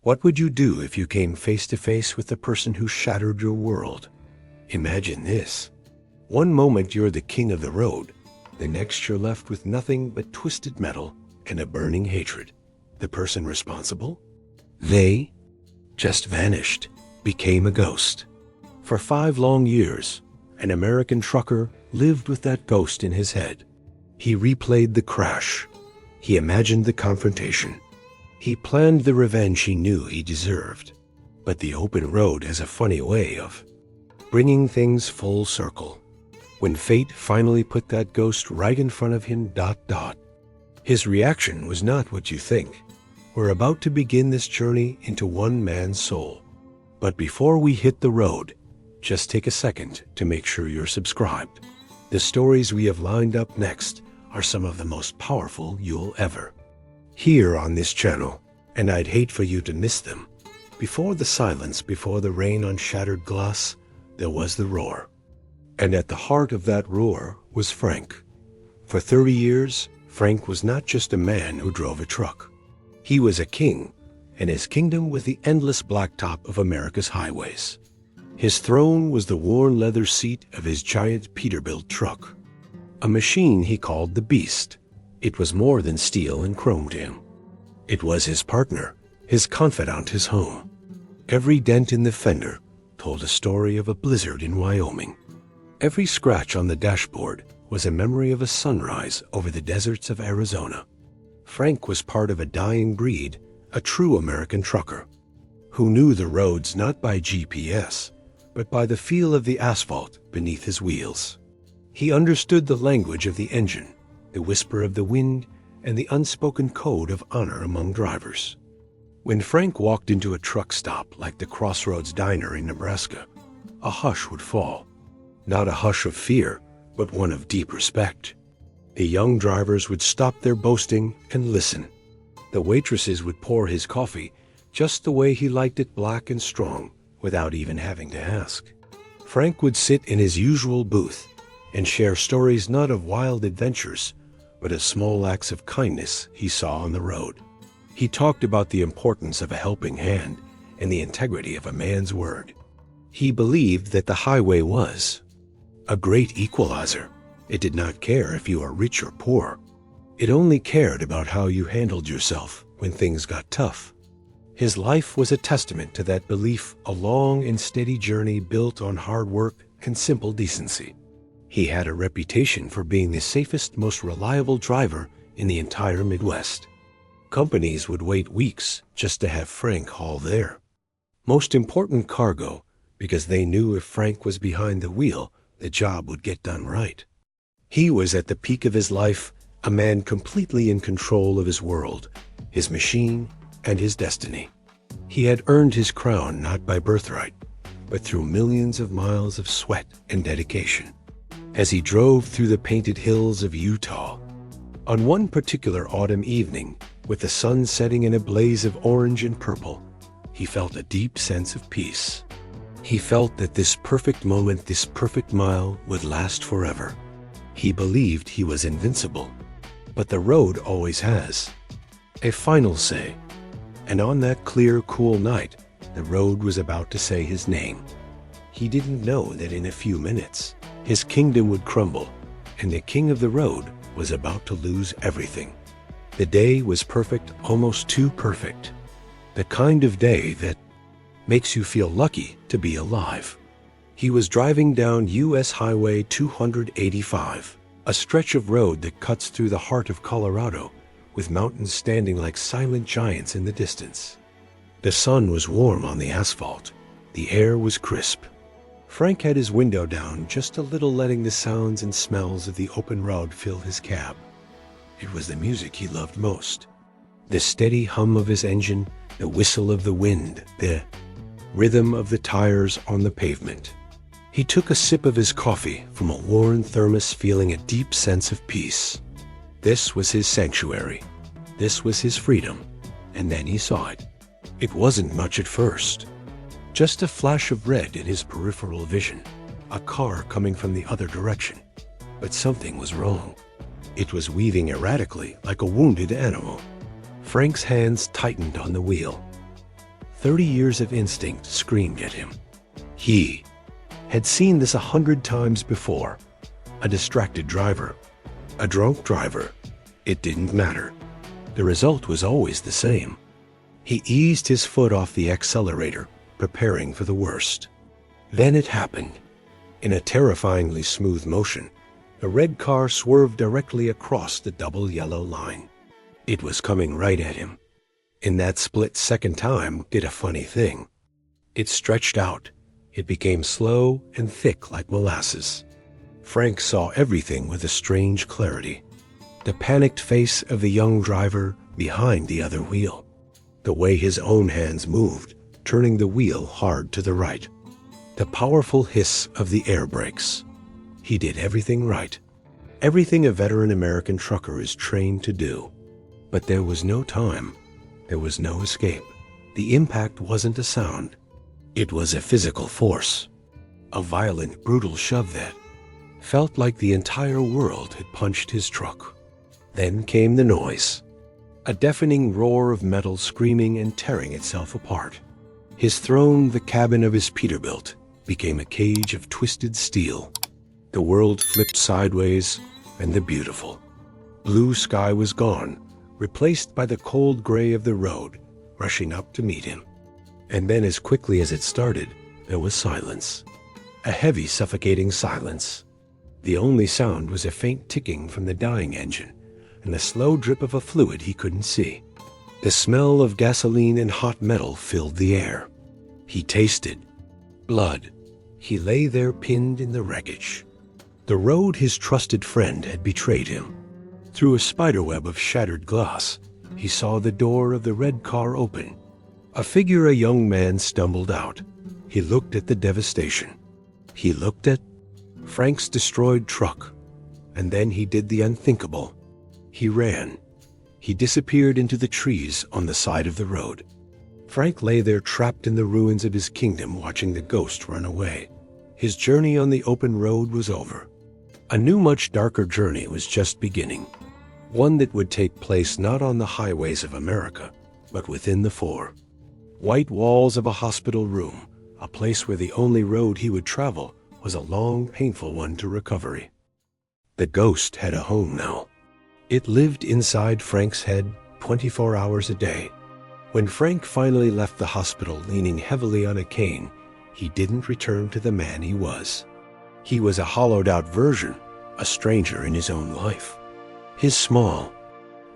What would you do if you came face to face with the person who shattered your world? Imagine this. One moment you're the king of the road, the next you're left with nothing but twisted metal and a burning hatred. The person responsible? They just vanished, became a ghost. For 5 long years, an American trucker lived with that ghost in his head. He replayed the crash. He imagined the confrontation. He planned the revenge he knew he deserved. But the open road has a funny way of bringing things full circle. When fate finally put that ghost right in front of him, his reaction was not what you think. We're about to begin this journey into one man's soul. But before we hit the road, just take a second to make sure you're subscribed. The stories we have lined up next are some of the most powerful you'll ever hear on this channel, and I'd hate for you to miss them. Before the silence, before the rain on shattered glass, there was the roar. And at the heart of that roar was Frank. For 30 years, Frank was not just a man who drove a truck. He was a king, and his kingdom was the endless blacktop of America's highways. His throne was the worn leather seat of his giant Peterbilt truck, a machine he called the Beast. It was more than steel and chrome to him. It was his partner, his confidant, his home. Every dent in the fender told a story of a blizzard in Wyoming. Every scratch on the dashboard was a memory of a sunrise over the deserts of Arizona. Frank was part of a dying breed, a true American trucker, who knew the roads not by GPS, but by the feel of the asphalt beneath his wheels. He understood the language of the engine, the whisper of the wind, and the unspoken code of honor among drivers. When Frank walked into a truck stop like the Crossroads Diner in Nebraska, a hush would fall. Not a hush of fear, but one of deep respect. The young drivers would stop their boasting and listen. The waitresses would pour his coffee just the way he liked it, black and strong, without even having to ask. Frank would sit in his usual booth and share stories not of wild adventures, but of small acts of kindness he saw on the road. He talked about the importance of a helping hand and the integrity of a man's word. He believed that the highway was a great equalizer. It did not care if you are rich or poor. It only cared about how you handled yourself when things got tough. His life was a testament to that belief, a long and steady journey built on hard work and simple decency. He had a reputation for being the safest, most reliable driver in the entire Midwest. Companies would wait weeks just to have Frank haul their most important cargo, because they knew if Frank was behind the wheel, the job would get done right. He was at the peak of his life, a man completely in control of his world, his machine, and his destiny. He had earned his crown not by birthright, but through millions of miles of sweat and dedication. As he drove through the painted hills of Utah, on one particular autumn evening, with the sun setting in a blaze of orange and purple, he felt a deep sense of peace. He felt that this perfect moment, this perfect mile, would last forever. He believed he was invincible, but the road always has a final say. And on that clear, cool night, the road was about to say his name. He didn't know that in a few minutes, his kingdom would crumble, and the king of the road was about to lose everything. The day was perfect, almost too perfect. The kind of day that makes you feel lucky to be alive. He was driving down U.S. Highway 285, a stretch of road that cuts through the heart of Colorado, with mountains standing like silent giants in the distance. The sun was warm on the asphalt. The air was crisp. Frank had his window down just a little, letting the sounds and smells of the open road fill his cab. It was the music he loved most. The steady hum of his engine, the whistle of the wind, the rhythm of the tires on the pavement. He took a sip of his coffee from a worn thermos, feeling a deep sense of peace. This was his sanctuary. This was his freedom. And then he saw it. It wasn't much at first. Just a flash of red in his peripheral vision. A car coming from the other direction. But something was wrong. It was weaving erratically like a wounded animal. Frank's hands tightened on the wheel. 30 years of instinct screamed at him. He had seen this 100 times before. A distracted driver, a drunk driver. It didn't matter. The result was always the same. He eased his foot off the accelerator, preparing for the worst. Then it happened. In a terrifyingly smooth motion, the red car swerved directly across the double yellow line. It was coming right at him. In that split-second time, did a funny thing. It stretched out. It became slow and thick like molasses. Frank saw everything with a strange clarity. The panicked face of the young driver behind the other wheel. The way his own hands moved, turning the wheel hard to the right. The powerful hiss of the air brakes. He did everything right. Everything a veteran American trucker is trained to do. But there was no time. There was no escape. The impact wasn't a sound. It was a physical force. A violent, brutal shove that felt like the entire world had punched his truck. Then came the noise. A deafening roar of metal screaming and tearing itself apart. His throne, the cabin of his Peterbilt, became a cage of twisted steel. The world flipped sideways, and the beautiful blue sky was gone, replaced by the cold gray of the road rushing up to meet him. And then as quickly as it started, there was silence. A heavy, suffocating silence. The only sound was a faint ticking from the dying engine and the slow drip of a fluid he couldn't see. The smell of gasoline and hot metal filled the air. He tasted blood. He lay there pinned in the wreckage. The road his trusted friend had betrayed him. Through a spiderweb of shattered glass, he saw the door of the red car open. A figure, a young man, stumbled out. He looked at the devastation. He looked at Frank's destroyed truck. And then he did the unthinkable. He ran. He disappeared into the trees on the side of the road. Frank lay there trapped in the ruins of his kingdom, watching the ghost run away. His journey on the open road was over. A new, much darker journey was just beginning. One that would take place not on the highways of America, but within the four. White walls of a hospital room, a place where the only road he would travel was a long, painful one to recovery. The ghost had a home now. It lived inside Frank's head 24 hours a day. When Frank finally left the hospital leaning heavily on a cane, he didn't return to the man he was. He was a hollowed-out version, a stranger in his own life. His small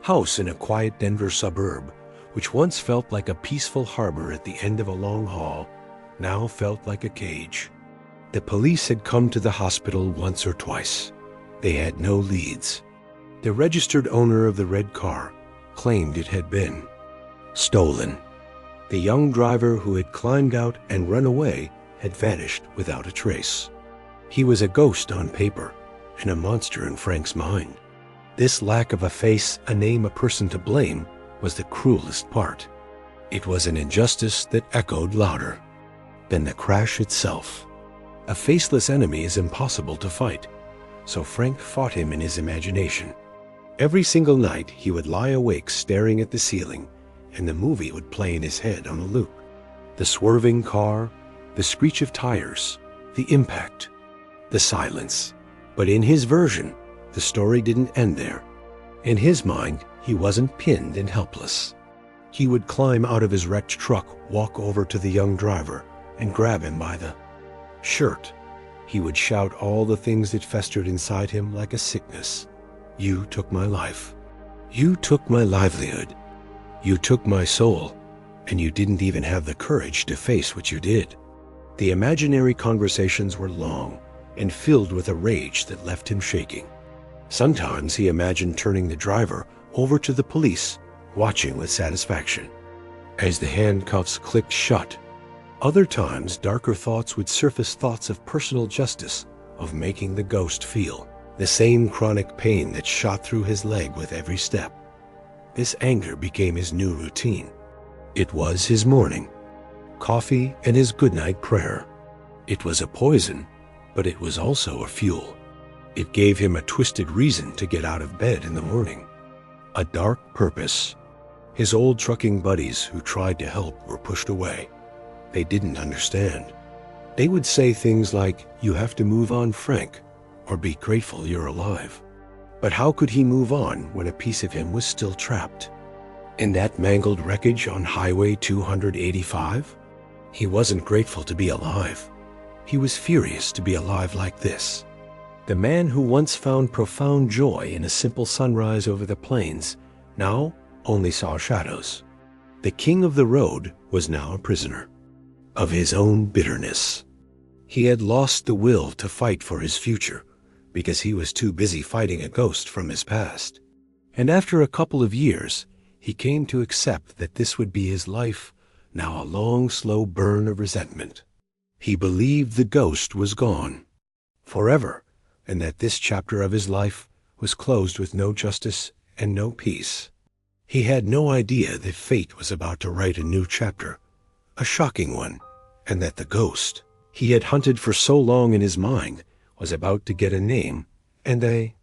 house in a quiet Denver suburb, which once felt like a peaceful harbor at the end of a long haul, now felt like a cage. The police had come to the hospital once or twice. They had no leads. The registered owner of the red car claimed it had been stolen. The young driver who had climbed out and run away had vanished without a trace. He was a ghost on paper and a monster in Frank's mind. This lack of a face, a name, a person to blame was the cruelest part. It was an injustice that echoed louder than the crash itself. A faceless enemy is impossible to fight, so Frank fought him in his imagination. Every single night he would lie awake staring at the ceiling, and the movie would play in his head on a loop. The swerving car, the screech of tires, the impact, the silence. But in his version, the story didn't end there. In his mind, he wasn't pinned and helpless. He would climb out of his wrecked truck, walk over to the young driver, and grab him by the shirt. He would shout all the things that festered inside him like a sickness. You took my life. You took my livelihood. You took my soul, and you didn't even have the courage to face what you did. The imaginary conversations were long and filled with a rage that left him shaking. Sometimes he imagined turning the driver over to the police, watching with satisfaction as the handcuffs clicked shut. Other times, darker thoughts would surface, thoughts of personal justice, of making the ghost feel the same chronic pain that shot through his leg with every step. This anger became his new routine. It was his morning coffee and his goodnight prayer. It was a poison, but it was also a fuel. It gave him a twisted reason to get out of bed in the morning, a dark purpose. His old trucking buddies who tried to help were pushed away. They didn't understand. They would say things like, "You have to move on, Frank," or "Be grateful you're alive." But how could he move on when a piece of him was still trapped in that mangled wreckage on Highway 285? He wasn't grateful to be alive. He was furious to be alive like this. The man who once found profound joy in a simple sunrise over the plains now only saw shadows. The king of the road was now a prisoner of his own bitterness. He had lost the will to fight for his future because he was too busy fighting a ghost from his past. And after a couple of years, he came to accept that this would be his life, now a long, slow burn of resentment. He believed the ghost was gone forever, and that this chapter of his life was closed with no justice and no peace. He had no idea that fate was about to write a new chapter, a shocking one, and that the ghost he had hunted for so long in his mind was about to get a name and a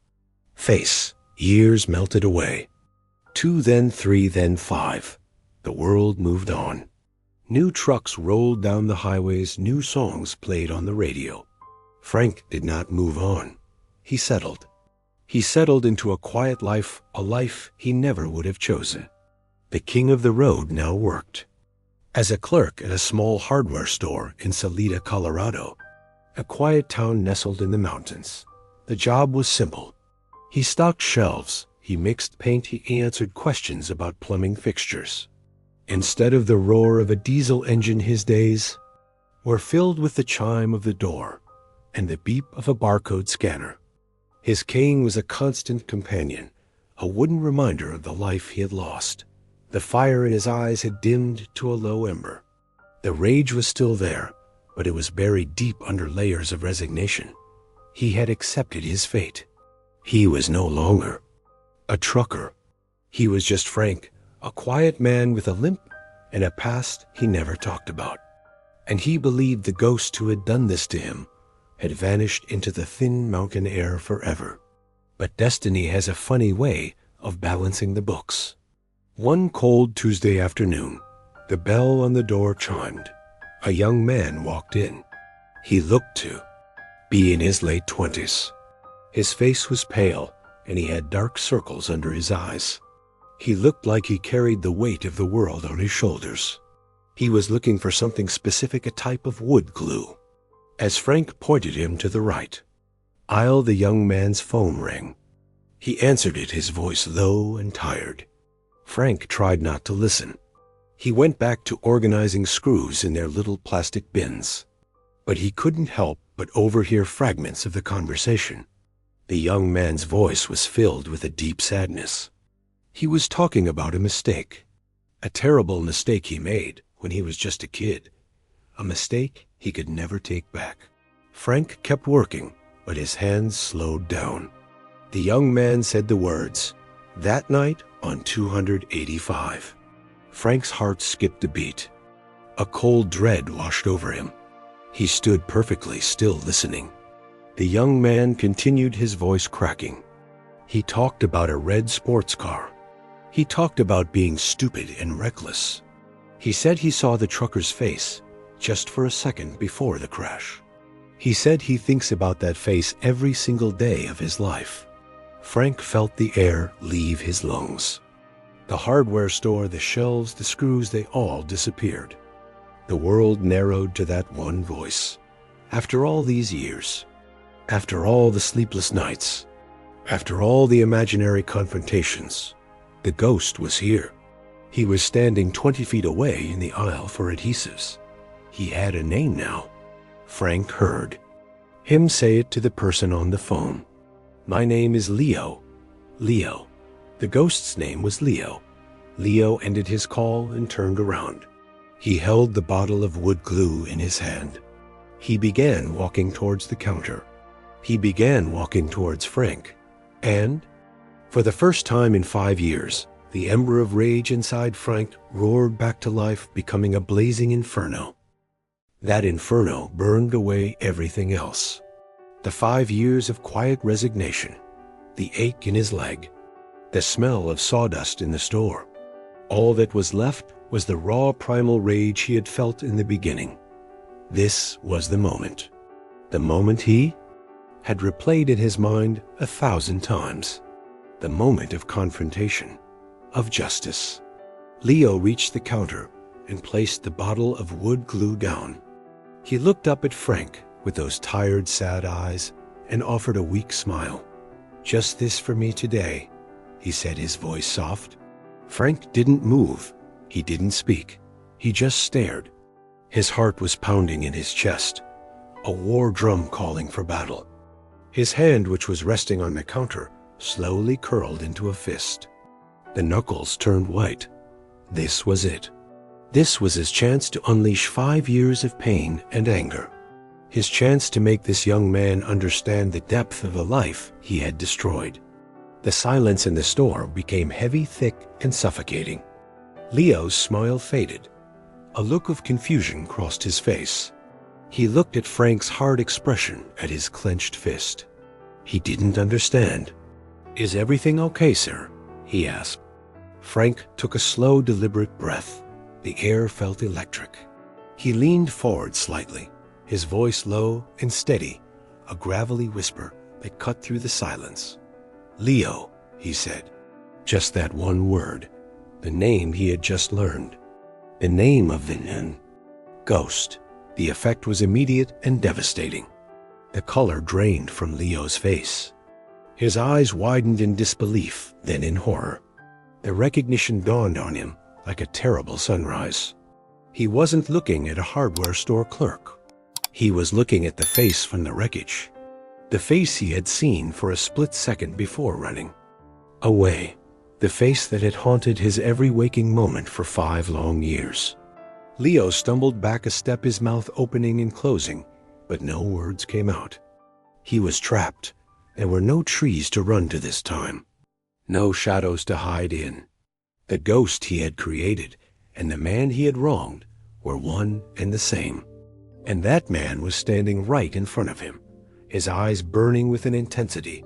face. Years melted away. 2, then 3, then 5. The world moved on. New trucks rolled down the highways, new songs played on the radio. Frank did not move on. He settled. He settled into a quiet life, a life he never would have chosen. The king of the road now worked as a clerk at a small hardware store in Salida, Colorado, a quiet town nestled in the mountains. The job was simple. He stocked shelves, he mixed paint, he answered questions about plumbing fixtures. Instead of the roar of a diesel engine, his days were filled with the chime of the door and the beep of a barcode scanner. His cane was a constant companion, a wooden reminder of the life he had lost. The fire in his eyes had dimmed to a low ember. The rage was still there, but it was buried deep under layers of resignation. He had accepted his fate. He was no longer a trucker. He was just Frank, a quiet man with a limp and a past he never talked about. And he believed the ghost who had done this to him had vanished into the thin mountain air forever. But destiny has a funny way of balancing the books. One cold Tuesday afternoon, the bell on the door chimed. A young man walked in. He looked to be in his late 20s. His face was pale, and he had dark circles under his eyes. He looked like he carried the weight of the world on his shoulders. He was looking for something specific, a type of wood glue. As Frank pointed him to the right aisle, the young man's phone rang. He answered it, his voice low and tired. Frank tried not to listen. He went back to organizing screws in their little plastic bins. But he couldn't help but overhear fragments of the conversation. The young man's voice was filled with a deep sadness. He was talking about a mistake, a terrible mistake he made when he was just a kid, a mistake he could never take back. Frank kept working, but his hands slowed down. The young man said the words, "That night on 285. Frank's heart skipped a beat. A cold dread washed over him. He stood perfectly still, listening. The young man continued, his voice cracking. He talked about a red sports car. He talked about being stupid and reckless. He said he saw the trucker's face just for a second before the crash. He said he thinks about that face every single day of his life. Frank felt the air leave his lungs. The hardware store, the shelves, the screws, they all disappeared. The world narrowed to that one voice. After all these years, after all the sleepless nights, after all the imaginary confrontations, the ghost was here. He was standing 20 feet away in the aisle for adhesives. He had a name now. Frank heard him say it to the person on the phone. "My name is Leo." Leo. The ghost's name was Leo. Leo ended his call and turned around. He held the bottle of wood glue in his hand. He began walking towards the counter. He began walking towards Frank. And, for the first time in 5 years, the ember of rage inside Frank roared back to life, becoming a blazing inferno. That inferno burned away everything else. The 5 years of quiet resignation, the ache in his leg, the smell of sawdust in the store, All that was left was the raw primal rage he had felt in the beginning. This was the moment. The moment he had replayed in his mind 1,000 times. The moment of confrontation, of justice. Leo reached the counter and placed the bottle of wood glue down. He looked up at Frank with those tired, sad eyes and offered a weak smile. "Just this for me today," he said, his voice soft. Frank didn't move. He didn't speak. He just stared. His heart was pounding in his chest, a war drum calling for battle. His hand, which was resting on the counter, slowly curled into a fist. The knuckles turned white. This was it. This was his chance to unleash 5 years of pain and anger. His chance to make this young man understand the depth of the life he had destroyed. The silence in the store became heavy, thick, and suffocating. Leo's smile faded. A look of confusion crossed his face. He looked at Frank's hard expression at his clenched fist. He didn't understand. "Is everything okay, sir?" he asked. Frank took a slow, deliberate breath. The air felt electric. He leaned forward slightly, his voice low and steady, a gravelly whisper that cut through the silence. "Leo," he said. Just that one word, the name he had just learned. The name of the ghost. The effect was immediate and devastating. The color drained from Leo's face. His eyes widened in disbelief, then in horror. The recognition dawned on him like a terrible sunrise. He wasn't looking at a hardware store clerk. He was looking at the face from the wreckage. The face he had seen for a split second before running away. The face that had haunted his every waking moment for 5 long years. Leo stumbled back a step, his mouth opening and closing, but no words came out. He was trapped. There were no trees to run to this time. No shadows to hide in. The ghost he had created and the man he had wronged were one and the same. And that man was standing right in front of him, his eyes burning with an intensity.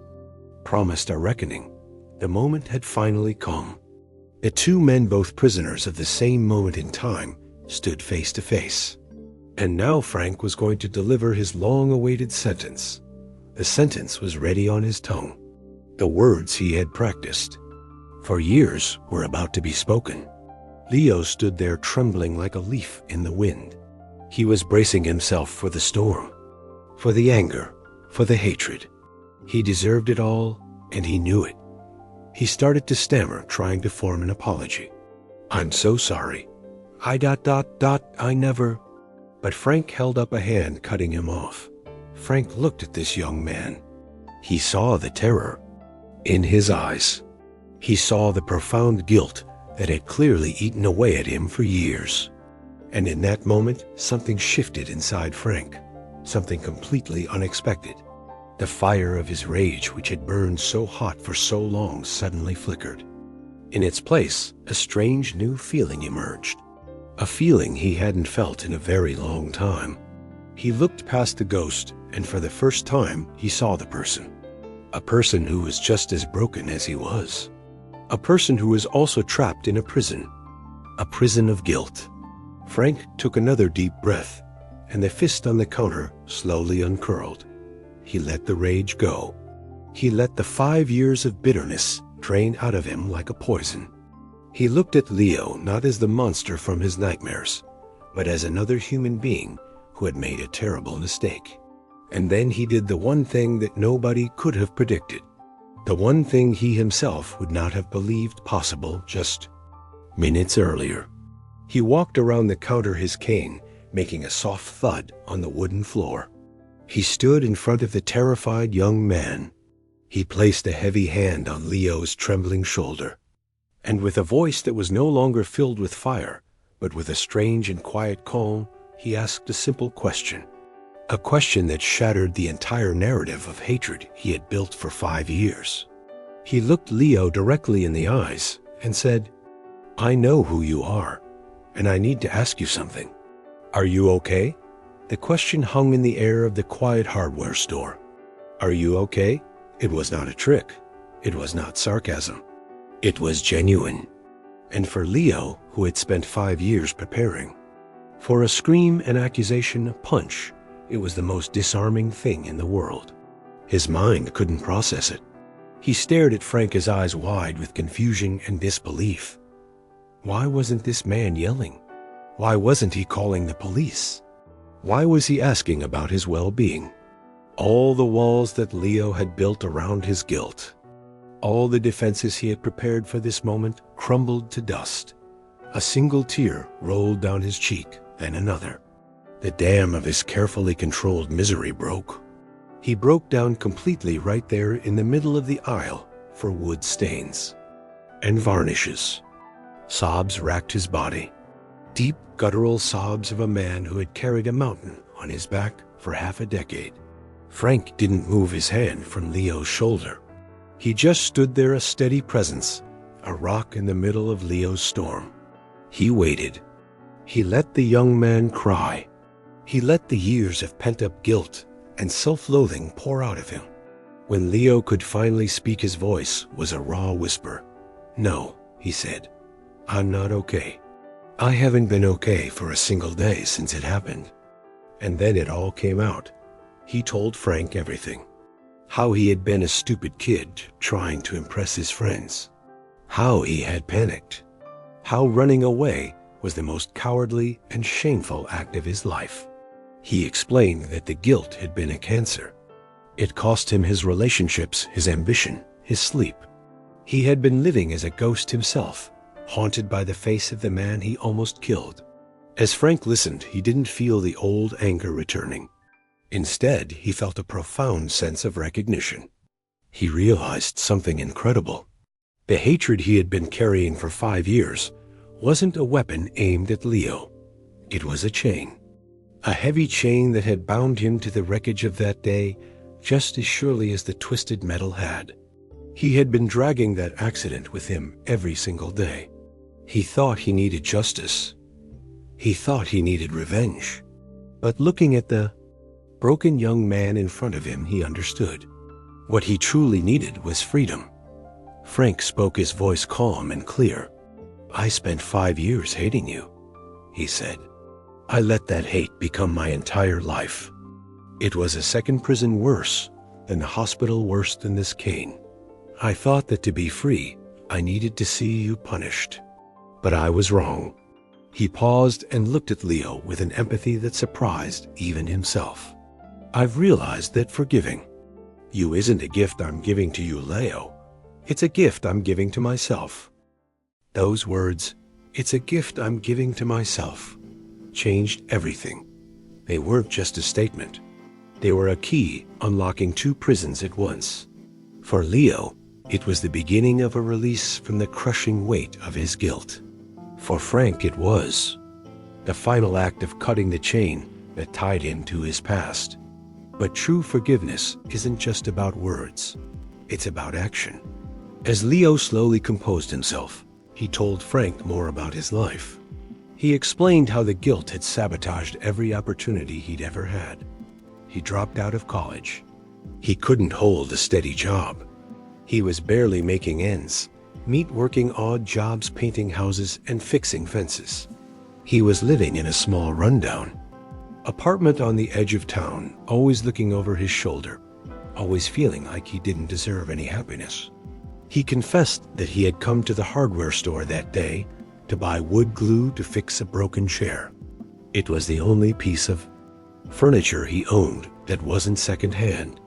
Promised a reckoning. The moment had finally come. The two men, both prisoners of the same moment in time, stood face to face. And now Frank was going to deliver his long-awaited sentence. The sentence was ready on his tongue. The words he had practiced for years were about to be spoken. Leo stood there trembling like a leaf in the wind. He was bracing himself for the storm, for the anger, for the hatred. He deserved it all, and he knew it. He started to stammer, trying to form an apology. "I'm so sorry. I never..." But Frank held up a hand, cutting him off. Frank looked at this young man. He saw the terror in his eyes. He saw the profound guilt that had clearly eaten away at him for years. And in that moment, something shifted inside Frank, something completely unexpected. The fire of his rage, which had burned so hot for so long, suddenly flickered. In its place, a strange new feeling emerged, a feeling he hadn't felt in a very long time. He looked past the ghost, and for the first time, he saw the person. A person who was just as broken as he was. A person who was also trapped in a prison of guilt. Frank took another deep breath, and the fist on the counter slowly uncurled. He let the rage go. He let the 5 years of bitterness drain out of him like a poison. He looked at Leo not as the monster from his nightmares, but as another human being who had made a terrible mistake. And then he did the one thing that nobody could have predicted. The one thing he himself would not have believed possible just minutes earlier. He walked around the counter, his cane making a soft thud on the wooden floor. He stood in front of the terrified young man. He placed a heavy hand on Leo's trembling shoulder. And with a voice that was no longer filled with fire, but with a strange and quiet calm, he asked a simple question. A question that shattered the entire narrative of hatred he had built for 5 years. He looked Leo directly in the eyes and said, "I know who you are, and I need to ask you something. Are you okay?" The question hung in the air of the quiet hardware store. "Are you okay?" It was not a trick. It was not sarcasm. It was genuine. And for Leo, who had spent 5 years preparing. For a scream, an accusation, a punch, it was the most disarming thing in the world. His mind couldn't process it. He stared at Frank, his eyes wide with confusion and disbelief. Why wasn't this man yelling? Why wasn't he calling the police? Why was he asking about his well-being? All the walls that Leo had built around his guilt, all the defenses he had prepared for this moment, crumbled to dust. A single tear rolled down his cheek, then another. The dam of his carefully controlled misery broke. He broke down completely right there in the middle of the aisle for wood stains and varnishes. Sobs racked his body. Deep, guttural sobs of a man who had carried a mountain on his back for half a decade. Frank didn't move his hand from Leo's shoulder. He just stood there, a steady presence, a rock in the middle of Leo's storm. He waited. He let the young man cry. He let the years of pent-up guilt and self-loathing pour out of him. When Leo could finally speak, his voice was a raw whisper. "No," he said. "I'm not okay. I haven't been okay for a single day since it happened." And then it all came out. He told Frank everything. How he had been a stupid kid trying to impress his friends. How he had panicked. How running away was the most cowardly and shameful act of his life. He explained that the guilt had been a cancer. It cost him his relationships, his ambition, his sleep. He had been living as a ghost himself, haunted by the face of the man he almost killed. As Frank listened, he didn't feel the old anger returning. Instead, he felt a profound sense of recognition. He realized something incredible. The hatred he had been carrying for 5 years wasn't a weapon aimed at Leo. It was a chain. A heavy chain that had bound him to the wreckage of that day just as surely as the twisted metal had. He had been dragging that accident with him every single day. He thought he needed justice. He thought he needed revenge. But looking at the broken young man in front of him, he understood. What he truly needed was freedom. Frank spoke, his voice calm and clear. "I spent 5 years hating you," he said. "I let that hate become my entire life. It was a second prison worse than the hospital, worse than this cane. I thought that to be free, I needed to see you punished. But I was wrong." He paused and looked at Leo with an empathy that surprised even himself. "I've realized that forgiving you isn't a gift I'm giving to you, Leo. It's a gift I'm giving to myself." Those words, "it's a gift I'm giving to myself," changed everything. They weren't just a statement. They were a key unlocking 2 prisons at once. For Leo, it was the beginning of a release from the crushing weight of his guilt. For Frank, it was the final act of cutting the chain that tied him to his past. But true forgiveness isn't just about words. It's about action. As Leo slowly composed himself, he told Frank more about his life. He explained how the guilt had sabotaged every opportunity he'd ever had. He dropped out of college. He couldn't hold a steady job. He was barely making ends, working odd jobs, painting houses and fixing fences. He was living in a small rundown apartment on the edge of town, always looking over his shoulder, always feeling like he didn't deserve any happiness. He confessed that he had come to the hardware store that day to buy wood glue to fix a broken chair. It was the only piece of furniture he owned that wasn't secondhand.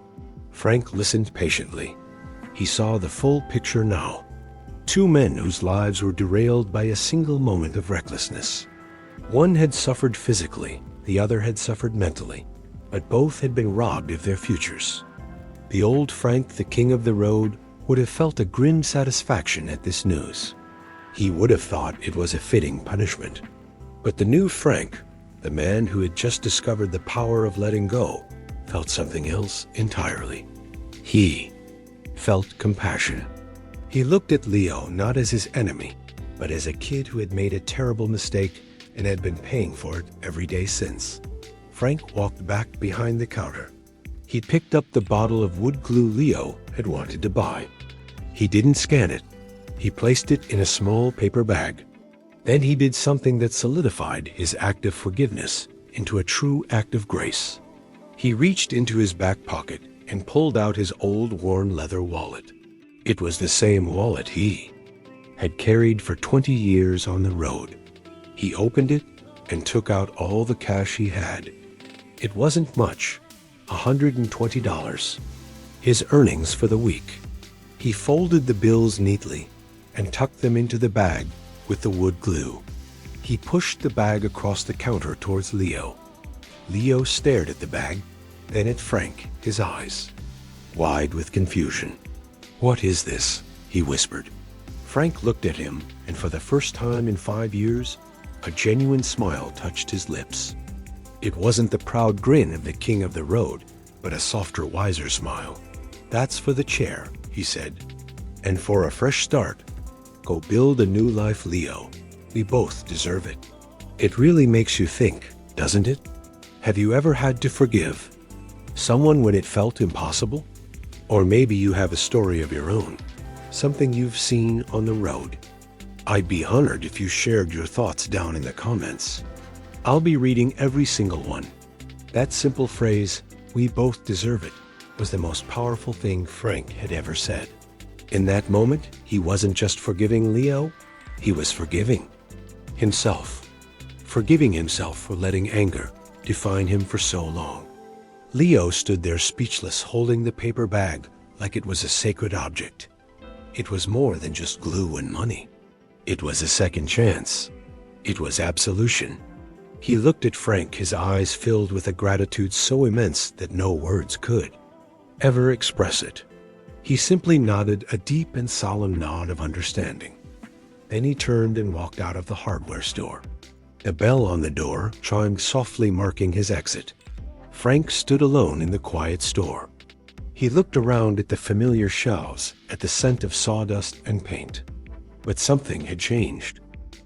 Frank listened patiently. He saw the full picture now. 2 men whose lives were derailed by a single moment of recklessness. One had suffered physically, the other had suffered mentally, but both had been robbed of their futures. The old Frank, the king of the road, would have felt a grim satisfaction at this news. He would have thought it was a fitting punishment. But the new Frank, the man who had just discovered the power of letting go, felt something else entirely. He felt compassion. He looked at Leo not as his enemy, but as a kid who had made a terrible mistake and had been paying for it every day since. Frank walked back behind the counter. He picked up the bottle of wood glue Leo had wanted to buy. He didn't scan it. He placed it in a small paper bag. Then he did something that solidified his act of forgiveness into a true act of grace. He reached into his back pocket and pulled out his old worn leather wallet. It was the same wallet he had carried for 20 years on the road. He opened it and took out all the cash he had. It wasn't much, $120, his earnings for the week. He folded the bills neatly and tucked them into the bag with the wood glue. He pushed the bag across the counter towards Leo. Leo stared at the bag, then at Frank, his eyes wide with confusion. "What is this?" he whispered. Frank looked at him, and for the first time in 5 years, a genuine smile touched his lips. It wasn't the proud grin of the king of the road, but a softer, wiser smile. "That's for the chair," he said. "And for a fresh start, go build a new life, Leo. We both deserve it." It really makes you think, doesn't it? Have you ever had to forgive someone when it felt impossible? Or maybe you have a story of your own, something you've seen on the road. I'd be honored if you shared your thoughts down in the comments. I'll be reading every single one. That simple phrase, "we both deserve it," was the most powerful thing Frank had ever said. In that moment, he wasn't just forgiving Leo, he was forgiving himself. Forgiving himself for letting anger define him for so long. Leo stood there speechless, holding the paper bag like it was a sacred object. It was more than just glue and money. It was a second chance. It was absolution. He looked at Frank, his eyes filled with a gratitude so immense that no words could ever express it. He simply nodded a deep and solemn nod of understanding. Then he turned and walked out of the hardware store. The bell on the door chimed softly, marking his exit. Frank stood alone in the quiet store. He looked around at the familiar shelves, at the scent of sawdust and paint. But something had changed.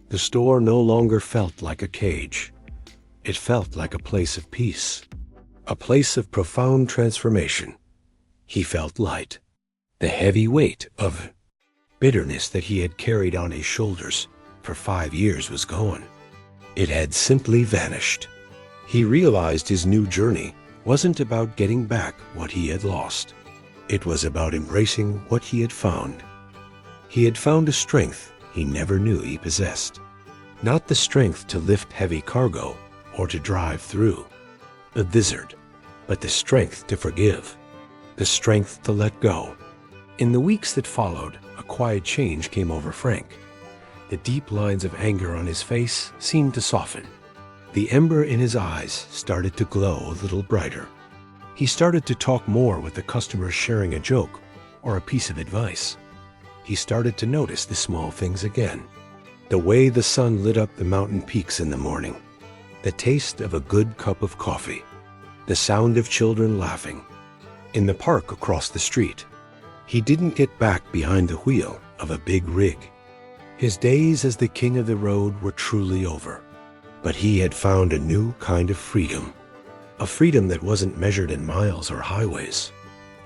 The store no longer felt like a cage. It felt like a place of peace, a place of profound transformation. He felt light. The heavy weight of bitterness that he had carried on his shoulders for 5 years was gone. It had simply vanished. He realized his new journey wasn't about getting back what he had lost. It was about embracing what he had found. He had found a strength he never knew he possessed. Not the strength to lift heavy cargo or to drive through a blizzard, but the strength to forgive, the strength to let go. In the weeks that followed, a quiet change came over Frank. The deep lines of anger on his face seemed to soften. The ember in his eyes started to glow a little brighter. He started to talk more with the customers, sharing a joke or a piece of advice. He started to notice the small things again. The way the sun lit up the mountain peaks in the morning, the taste of a good cup of coffee, the sound of children laughing. In the park across the street, he didn't get back behind the wheel of a big rig. His days as the king of the road were truly over. But he had found a new kind of freedom. A freedom that wasn't measured in miles or highways.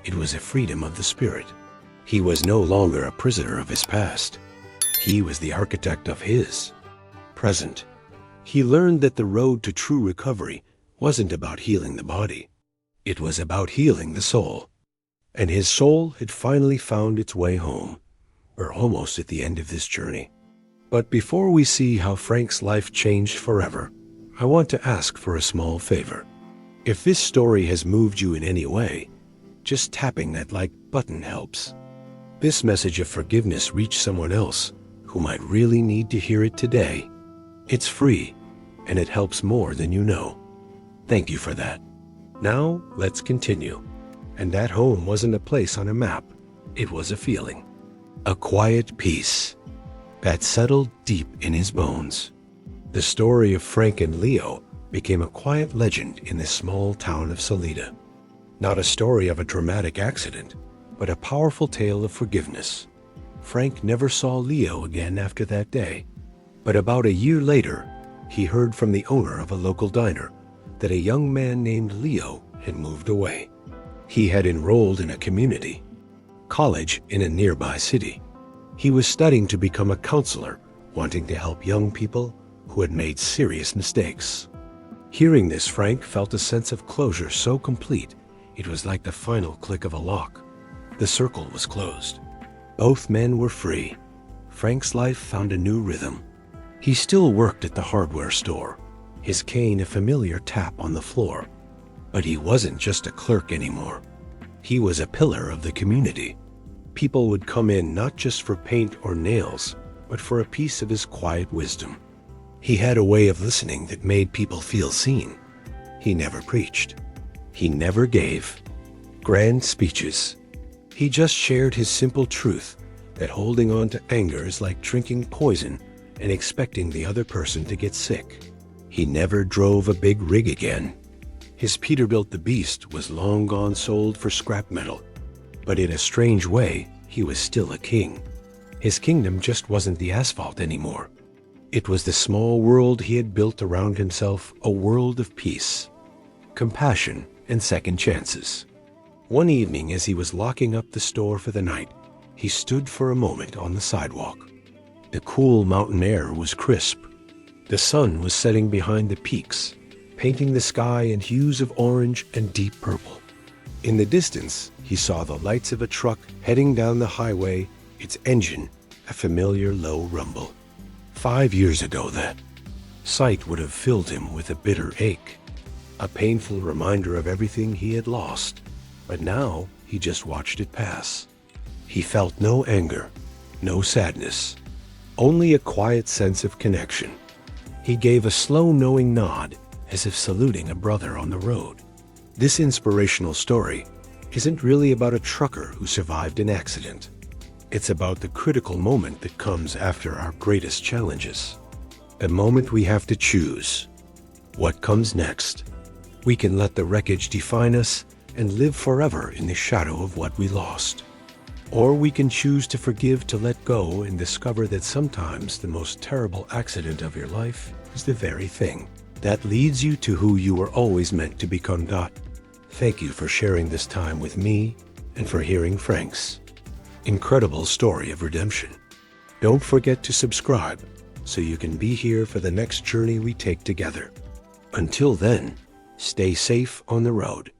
It was a freedom of the spirit. He was no longer a prisoner of his past. He was the architect of his present. He learned that the road to true recovery wasn't about healing the body. It was about healing the soul. And his soul had finally found its way home. We're almost at the end of this journey. But before we see how Frank's life changed forever, I want to ask for a small favor. If this story has moved you in any way, just tapping that like button helps. This message of forgiveness reached someone else who might really need to hear it today. It's free, and it helps more than you know. Thank you for that. Now, let's continue. And that home wasn't a place on a map. It was a feeling. A quiet peace that settled deep in his bones. The story of Frank and Leo became a quiet legend in the small town of Salida. Not a story of a dramatic accident, but a powerful tale of forgiveness. Frank never saw Leo again after that day. But about a year later, he heard from the owner of a local diner that a young man named Leo had moved away. He had enrolled in a community college in a nearby city. He was studying to become a counselor, wanting to help young people who had made serious mistakes. Hearing this, Frank felt a sense of closure so complete, it was like the final click of a lock. The circle was closed. Both men were free. Frank's life found a new rhythm. He still worked at the hardware store, his cane a familiar tap on the floor. But he wasn't just a clerk anymore. He was a pillar of the community. People would come in not just for paint or nails, but for a piece of his quiet wisdom. He had a way of listening that made people feel seen. He never preached. He never gave grand speeches. He just shared his simple truth that holding on to anger is like drinking poison and expecting the other person to get sick. He never drove a big rig again. His Peterbilt the Beast was long gone sold for scrap metal. But in a strange way, he was still a king. His kingdom just wasn't the asphalt anymore. It was the small world he had built around himself, a world of peace, compassion, and second chances. One evening, as he was locking up the store for the night, he stood for a moment on the sidewalk. The cool mountain air was crisp. The sun was setting behind the peaks, painting the sky in hues of orange and deep purple. In the distance, he saw the lights of a truck heading down the highway, its engine a familiar low rumble. 5 years ago, that sight would have filled him with a bitter ache, a painful reminder of everything he had lost. But now he just watched it pass. He felt no anger, no sadness, only a quiet sense of connection. He gave a slow, knowing nod, as if saluting a brother on the road. This inspirational story isn't really about a trucker who survived an accident. It's about the critical moment that comes after our greatest challenges. A moment we have to choose. What comes next? We can let the wreckage define us and live forever in the shadow of what we lost. Or we can choose to forgive, to let go, and discover that sometimes the most terrible accident of your life is the very thing that leads you to who you were always meant to become. Thank you for sharing this time with me and for hearing Frank's incredible story of redemption. Don't forget to subscribe so you can be here for the next journey we take together. Until then, stay safe on the road.